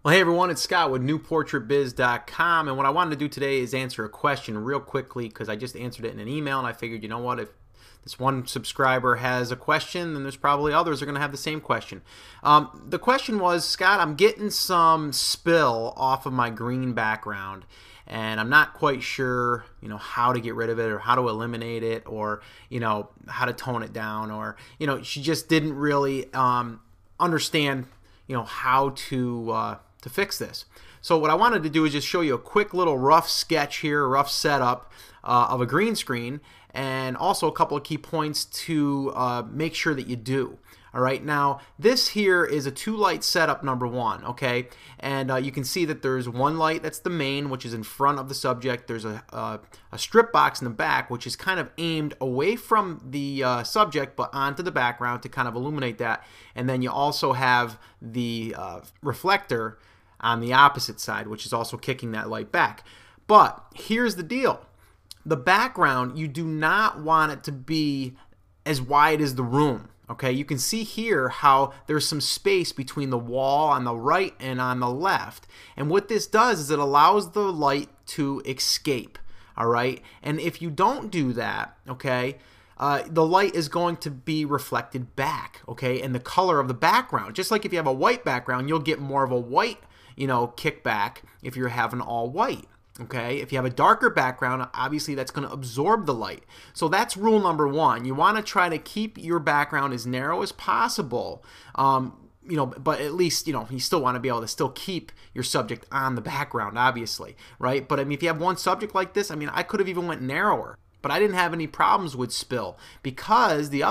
Well, hey everyone, it's Scott with newportraitbiz.com, and what I wanted to do today is answer a question real quickly because I just answered it in an email, and I figured, you know what, if this one subscriber has a question, then there's probably others who are going to have the same question. The question was, Scott, I'm getting some spill off of my green background, and I'm not quite sure, how to get rid of it or how to eliminate it or, how to tone it down or, she just didn't really understand, how to fix this. So what I wanted to do is just show you a quick little rough sketch here, a rough setup of a green screen, and also a couple of key points to make sure that you do. All right, now this here is a 2-light setup number one, okay? And you can see that there's one light that's the main, which is in front of the subject. There's a strip box in the back, which is kind of aimed away from the subject but onto the background to kind of illuminate that. And then you also have the reflector on the opposite side, which is also kicking that light back. But here's the deal. The background, you do not want it to be as wide as the room. Okay, you can see here how there's some space between the wall on the right and on the left. And what this does is it allows the light to escape. All right, and if you don't do that, okay, the light is going to be reflected back. Okay, and the color of the background, just like if you have a white background, you'll get more of a white, kickback if you're having all white. Okay, if you have a darker background, obviously that's going to absorb the light. So that's rule number one. You want to try to keep your background as narrow as possible. But at least, you still want to be able to still keep your subject on the background, obviously, right? But I mean, if you have one subject like this, I mean, I could have even went narrower. But I didn't have any problems with spill because the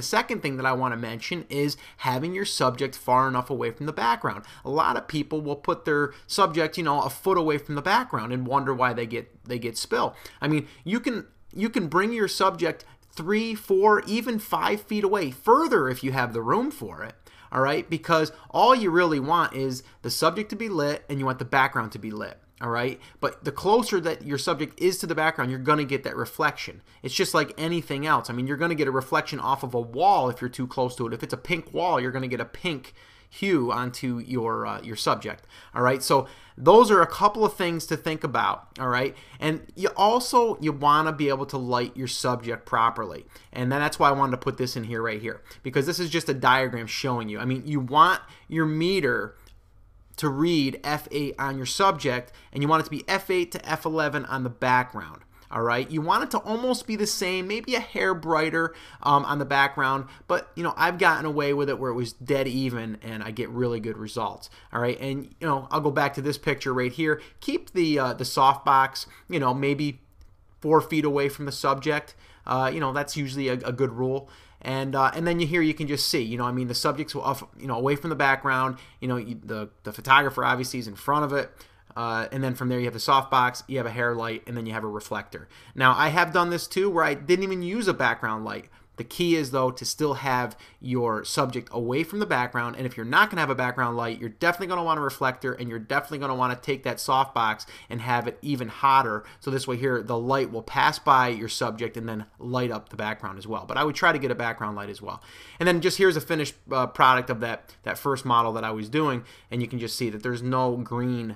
second thing that I want to mention is having your subject far enough away from the background. A lot of people will put their subject, a foot away from the background and wonder why they get spill. I mean, you can bring your subject 3, 4, even 5 feet away, further if you have the room for it. All right, because all you really want is the subject to be lit and you want the background to be lit. All right, but the closer that your subject is to the background, you're going to get that reflection. It's just like anything else. I mean, you're going to get a reflection off of a wall if you're too close to it. If it's a pink wall, you're going to get a pink hue onto your subject. All right, so those are a couple of things to think about. All right, and you want to be able to light your subject properly, and that's why I wanted to put this in here right here, because this is just a diagram showing you. I mean, you want your meter to read F8 on your subject, and you want it to be F8 to F11 on the background. All right, you want it to almost be the same, maybe a hair brighter on the background, but I've gotten away with it where it was dead even, and I get really good results. All right, and I'll go back to this picture right here. Keep the softbox, maybe 4 feet away from the subject. That's usually a good rule. And then here you can just see, I mean, the subject's away from the background. The photographer obviously is in front of it. And then from there you have the softbox, you have a hair light, and then you have a reflector. Now, I have done this too where I didn't even use a background light. The key is, though, to still have your subject away from the background, and if you're not going to have a background light, you're definitely going to want a reflector, and you're definitely going to want to take that softbox and have it even hotter, so this way here the light will pass by your subject and then light up the background as well. But I would try to get a background light as well. And then just here's a finished product of that first model that I was doing, and you can just see that there's no green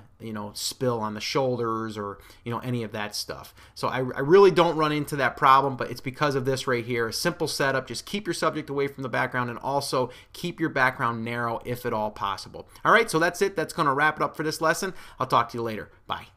spill on the shoulders or any of that stuff. So I really don't run into that problem, but it's because of this right here. A simple setup. Just keep your subject away from the background and also keep your background narrow if at all possible. All right, so that's it. That's going to wrap it up for this lesson. I'll talk to you later. Bye.